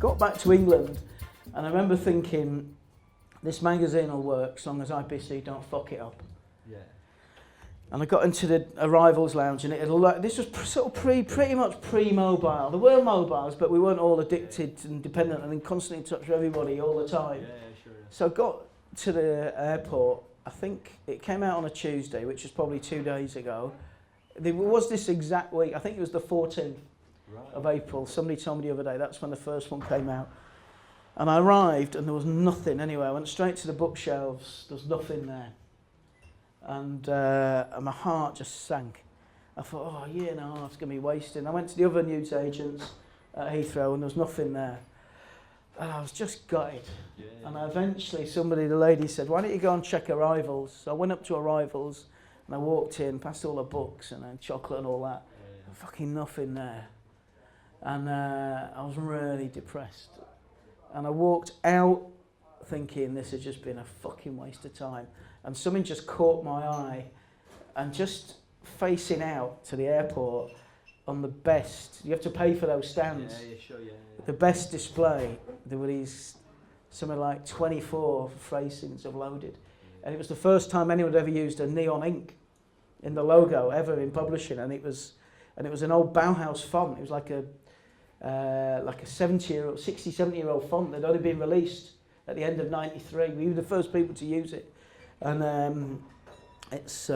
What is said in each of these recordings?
got back to England, and I remember thinking, this magazine will work as long as IBC don't fuck it up. Yeah. And I got into the arrivals lounge, and this was sort of pretty much pre-mobile. There were mobiles, but we weren't all addicted and dependent and in constant in touch with everybody all the time. Yeah, sure. So I got to the airport. I think it came out on a Tuesday, which was probably 2 days ago. There was this exact week. I think it was the 14th of April. Somebody told me the other day that's when the first one came out. And I arrived, and there was nothing anywhere. I went straight to the bookshelves. There was nothing there. And my heart just sank. I thought, oh, year and a half's going to be wasted. I went to the other news agents at Heathrow, and there was nothing there. And I was just gutted. Yeah. And eventually the lady said, why don't you go and check arrivals? So I went up to arrivals, and I walked in, past all the books and chocolate and all that. Yeah. Fucking nothing there. And I was really depressed. And I walked out thinking this has just been a fucking waste of time. And something just caught my eye, and just facing out to the airport on the best, you have to pay for those stands. Yeah, sure, yeah. The best display, there were these something like 24 facings of Loaded. And it was the first time anyone had ever used a neon ink in the logo ever in publishing, and it was an old Bauhaus font. It was like a 70-year-old font that had only been released at the end of '93. We were the first people to use it. And it's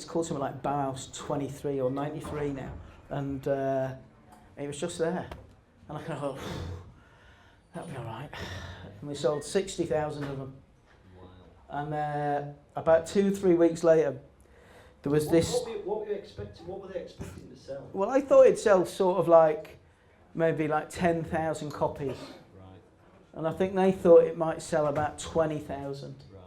called something like Bauhaus 23 or 93 now, and it was just there, and I kind of thought, that'll be all right. And we sold 60,000 of them. Wow. And about 2-3 weeks later, there was this. What were you expecting? What were they expecting to sell? Well, I thought it'd sell sort of like maybe like 10,000 copies. And I think they thought it might sell about 20,000. Right,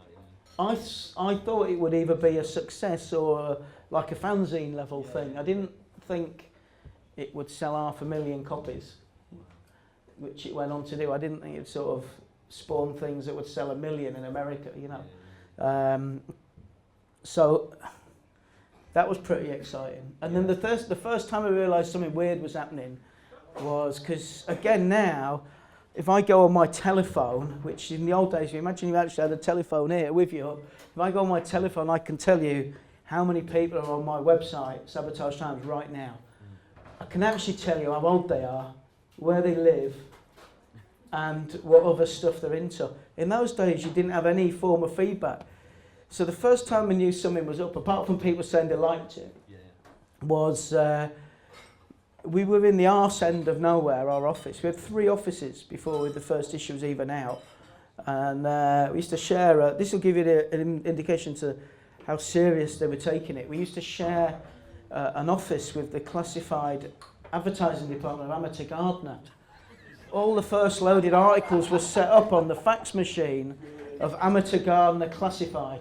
yeah. I thought it would either be a success or like a fanzine level thing. I didn't think it would sell 500,000 copies, which it went on to do. I didn't think it'd sort of spawn things that would sell 1 million in America, you know. So that was pretty exciting. And then the first time I realised something weird was happening was because, again, now, if I go on my telephone, which in the old days, you imagine you actually had a telephone here with you. If I go on my telephone, I can tell you how many people are on my website, Sabotage Times, right now. I can actually tell you how old they are, where they live, and what other stuff they're into. In those days, you didn't have any form of feedback. So the first time I knew something was up, apart from people saying they liked it, was we were in the arse end of nowhere, our office. We had 3 offices before the first issue was even out. And we used to share, this will give you an indication to how serious they were taking it. We used to share an office with the classified advertising department of Amateur Gardener. All the first loaded articles were set up on the fax machine of Amateur Gardener Classified.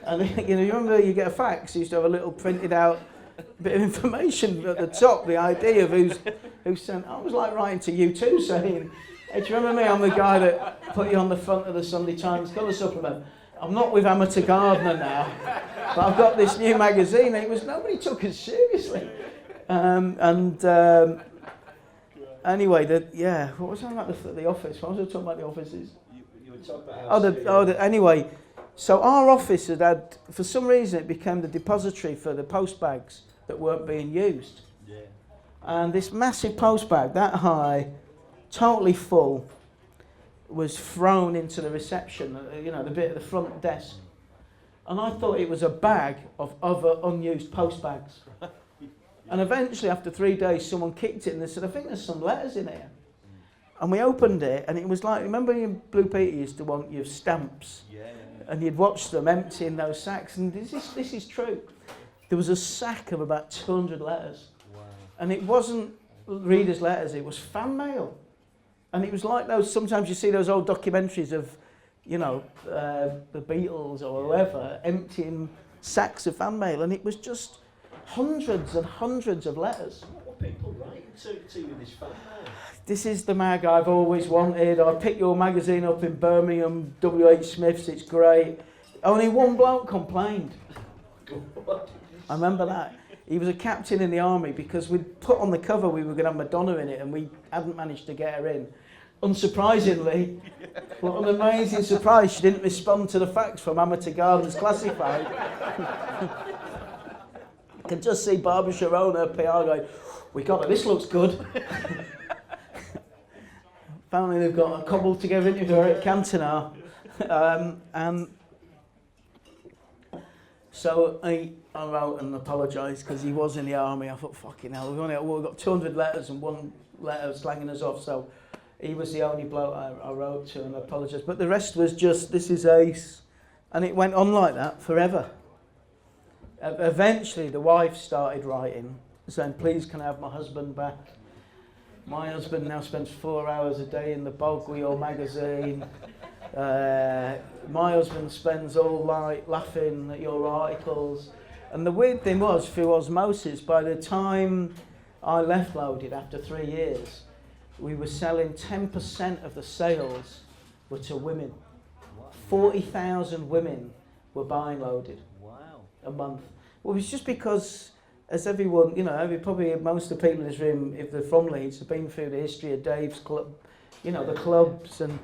And you remember you get a fax, you used to have a little printed out bit of information at the top, the ID of who sent. I was like writing to you too, saying, hey, do you remember me? I'm the guy that put you on the front of the Sunday Times colour supplement. I'm not with Amateur Gardener now, but I've got this new magazine. And nobody took us seriously. Anyway, what was I talking about the office? What was I talking about the offices? You were talking about anyway. So our office had, for some reason, it became the depository for the post bags that weren't being used. Yeah. And this massive post bag, that high, totally full, was thrown into the reception, the bit at the front desk. And I thought it was a bag of other unused post bags. And eventually, after 3 days, someone kicked it and they said, I think there's some letters in here. And we opened it, and it was like, remember in Blue Peter used to want your stamps? Yeah. And you'd watch them emptying those sacks, and this is true. There was a sack of about 200 letters. Wow. And it wasn't readers' letters, it was fan mail. And it was like those, sometimes you see those old documentaries of, the Beatles or whoever, emptying sacks of fan mail, and it was just hundreds and hundreds of letters. What were people writing to you in this fan mail? This is the mag I've always wanted. I picked your magazine up in Birmingham, W.H. Smith's, it's great. Only one bloke complained. I remember that. He was a captain in the army because we'd put on the cover we were going to have Madonna in it and we hadn't managed to get her in. Unsurprisingly, what an amazing surprise, she didn't respond to the facts from Amateur Gardens Classified. I can just see Barbara Sharon, her PR, going, we got her, this looks good. Apparently they've got a cobbled together interview at Cantonar. And so I wrote and apologised because he was in the army. I thought, fucking hell, we've got 200 letters and one letter slagging us off. So he was the only bloke I wrote to and apologised. But the rest was just, this is ace. And it went on like that forever. Eventually the wife started writing, saying, please can I have my husband back? My husband now spends 4 hours a day in the bog with your magazine. My husband spends all night laughing at your articles. And the weird thing was, through osmosis, by the time I left Loaded after 3 years, we were selling 10% of the sales were to women. 40,000 women were buying Loaded. Wow. A month. Well, it was just because, as everyone, probably most of the people in this room, if they're from Leeds, have been through the history of Dave's club, the clubs. And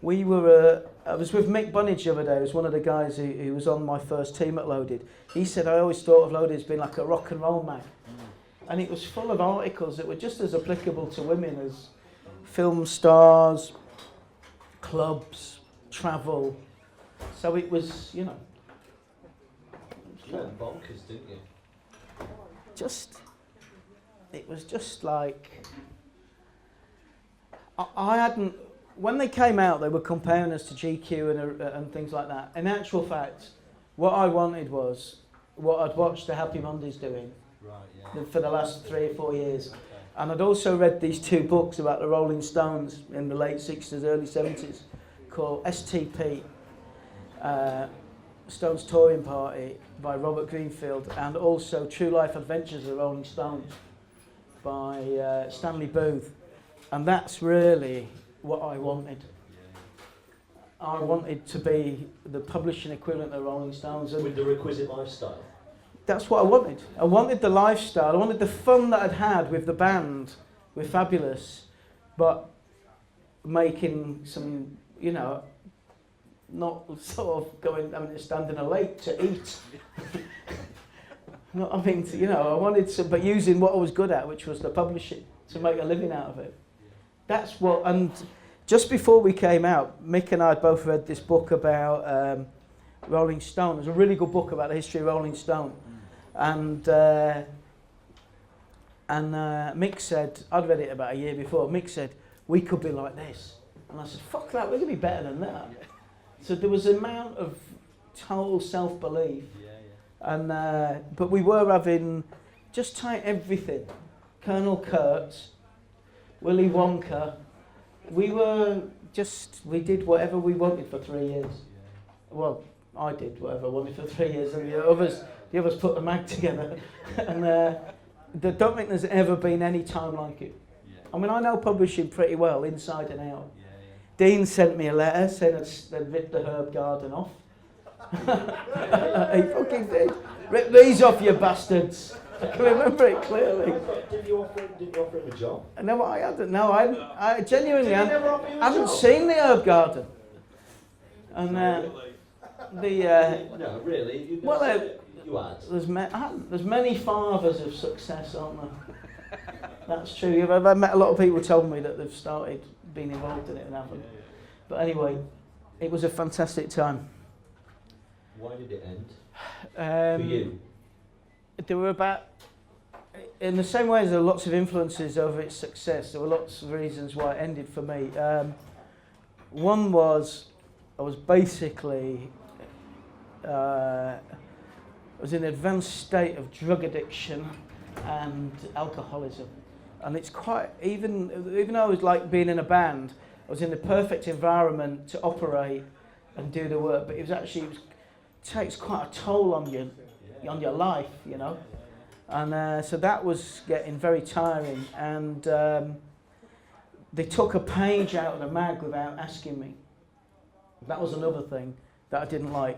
we were, I was with Mick Bunnage the other day, who was one of the guys who was on my first team at Loaded. He said, I always thought of Loaded as being like a rock and roll mag. And it was full of articles that were just as applicable to women as film stars, clubs, travel. So it was, You went bonkers, didn't you? It was just like, I hadn't, when they came out, they were comparing us to GQ and things like that. In actual fact, what I wanted was what I'd watched the Happy Mondays doing for the last 3 or 4 years. Okay. And I'd also read these 2 books about the Rolling Stones in the late 60s, early 70s, called STP, Stones Touring Party by Robert Greenfield, and also True Life Adventures of the Rolling Stones by Stanley Booth. And that's really what I wanted. I wanted to be the publishing equivalent of the Rolling Stones. And with the requisite lifestyle. that's what I wanted. I wanted the lifestyle. I wanted the fun that I'd had with the band, with Fabulous, but making some, not sort of having to stand in a lake to eat. I wanted to, but using what I was good at, which was the publishing, to make a living out of it. That's what, and just before we came out, Mick and I had both read this book about Rolling Stone. It was a really good book about the history of Rolling Stone. And Mick said, I'd read it about a year before, Mick said, we could be like this. And I said, fuck that, we're going to be better than that. So there was an amount of total self-belief. And but we were having just everything. Colonel Kurtz, Willy Wonka. We did whatever we wanted for 3 years. Well, I did whatever I wanted for 3 years, and the others put the mag together. And I don't think there's ever been any time like it. I mean, I know publishing pretty well, inside and out. Dean sent me a letter saying they'd ripped the herb garden off. He fucking did. Rip these off, you bastards. I can remember it clearly. Did you offer him a job? No, I hadn't. No, I genuinely Did he never offer you a hadn't job? seen the herb garden. And No, really. You had. there's many fathers of success, aren't there? That's true. I've met a lot of people who told me that they've started being involved in it and haven't. But anyway, it was a fantastic time. Why did it end? For you? There were in the same way as there were lots of influences over its success, there were lots of reasons why it ended for me. One was, I was basically, I was in an advanced state of drug addiction and alcoholism. And it's quite, even though I was like being in a band, I was in the perfect environment to operate and do the work, but it takes quite a toll on your life, And so that was getting very tiring. And they took a page out of the mag without asking me. That was another thing that I didn't like.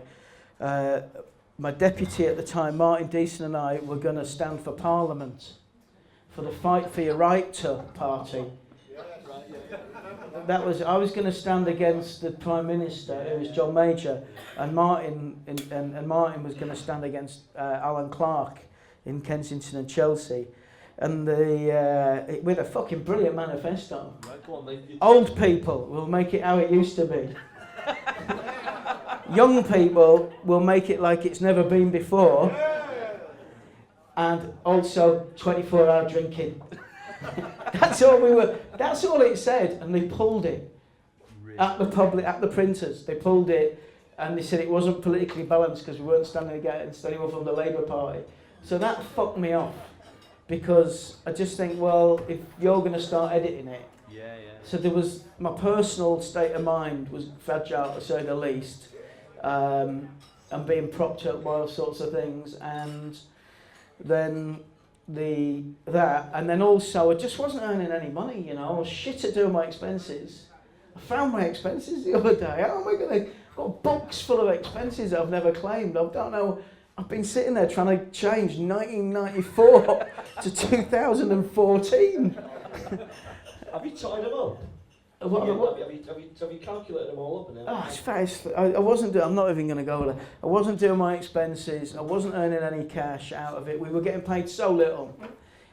my deputy at the time, Martin Deason, and I were going to stand for Parliament, for the Fight for Your Right to party. I was going to stand against the Prime Minister, who was John Major, and Martin was going to stand against Alan Clark in Kensington and Chelsea. And with a fucking brilliant manifesto. Right, go on, mate. Old people will make it how it used to be. Young people will make it like it's never been before. And also 24-hour drinking. That's all it said, and they pulled it. Really? At the printers. They pulled it, and they said it wasn't politically balanced because we weren't standing against anyone from the Labour Party. So that fucked me off, because I just think, well, if you're going to start editing it. So there was, my personal state of mind was fragile, to say the least, and being propped up by all sorts of things, and then and then also I just wasn't earning any money, you know. I was shit at doing my expenses. I found my expenses the other day. How am I going to, I've got books full of expenses I've never claimed. I don't know, I've been sitting there trying to change 1994 to 2014. Have you tied them up? Have you calculated them all up and everything? I'm not even going to go there. I wasn't doing my expenses. I wasn't earning any cash out of it. We were getting paid so little.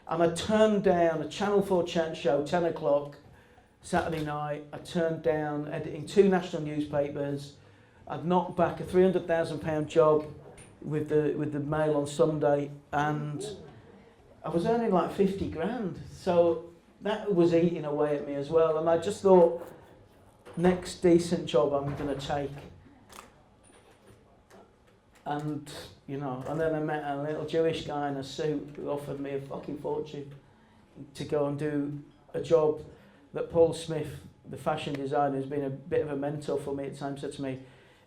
And I turned down a Channel 4 chat show, 10 o'clock, Saturday night. I turned down editing 2 national newspapers. I'd knocked back a £300,000 job with the Mail on Sunday. And I was earning like 50 grand. So that was eating away at me as well, and I just thought, next decent job I'm going to take. And, you know, and then I met a little Jewish guy in a suit who offered me a fucking fortune to go and do a job that Paul Smith, the fashion designer, who's been a bit of a mentor for me at times, said to me,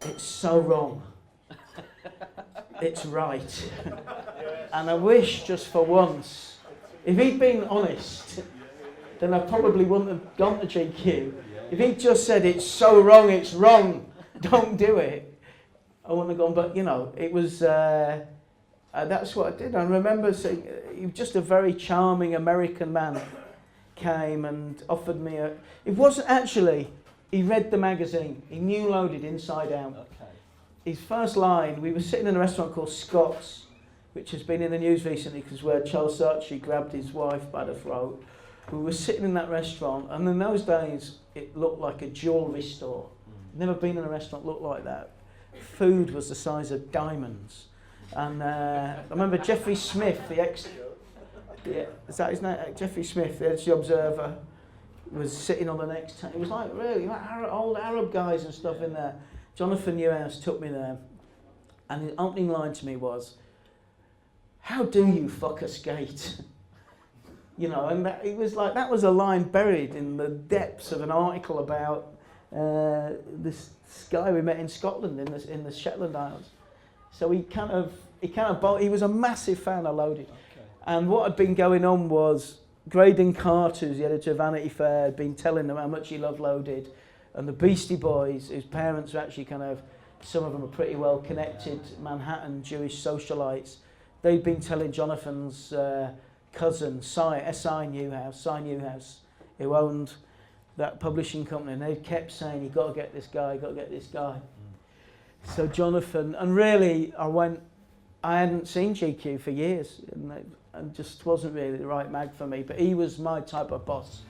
"It's so wrong. It's right." And I wish, just for once, if he'd been honest, then I probably wouldn't have gone to GQ. If he just said, "It's so wrong, it's wrong, don't do it," I wouldn't have gone. But, you know, it was, that's what I did. I remember saying, just a very charming American man came and offered me it wasn't actually, he read the magazine, he knew Loaded inside out. Okay. His first line, we were sitting in a restaurant called Scott's, which has been in the news recently because where Charles Saatchi grabbed his wife by the throat. We were sitting in that restaurant, and in those days, it looked like a jewellery store. Never been in a restaurant that looked like that. Food was the size of diamonds. And I remember Jeffrey Smith, is that his name? Jeffrey Smith, the editor Observer, was sitting on the next table. It was like, really, old Arab guys and stuff in there. Jonathan Newhouse took me there, and his opening line to me was, "How do you fuck a skate?" You know, and it was like, that was a line buried in the depths of an article about this guy we met in Scotland in the Shetland Isles. So he was a massive fan of Loaded. Okay. And what had been going on was Graydon Carter, who's the editor of Vanity Fair, had been telling them how much he loved Loaded, and the Beastie Boys, whose parents were actually some of them are pretty well connected, Manhattan Jewish socialites. They'd been telling Jonathan's cousin, Si Newhouse, who owned that publishing company, and they kept saying, "You've got to get this guy, So Jonathan, and really I hadn't seen GQ for years, and it just wasn't really the right mag for me, but he was my type of boss.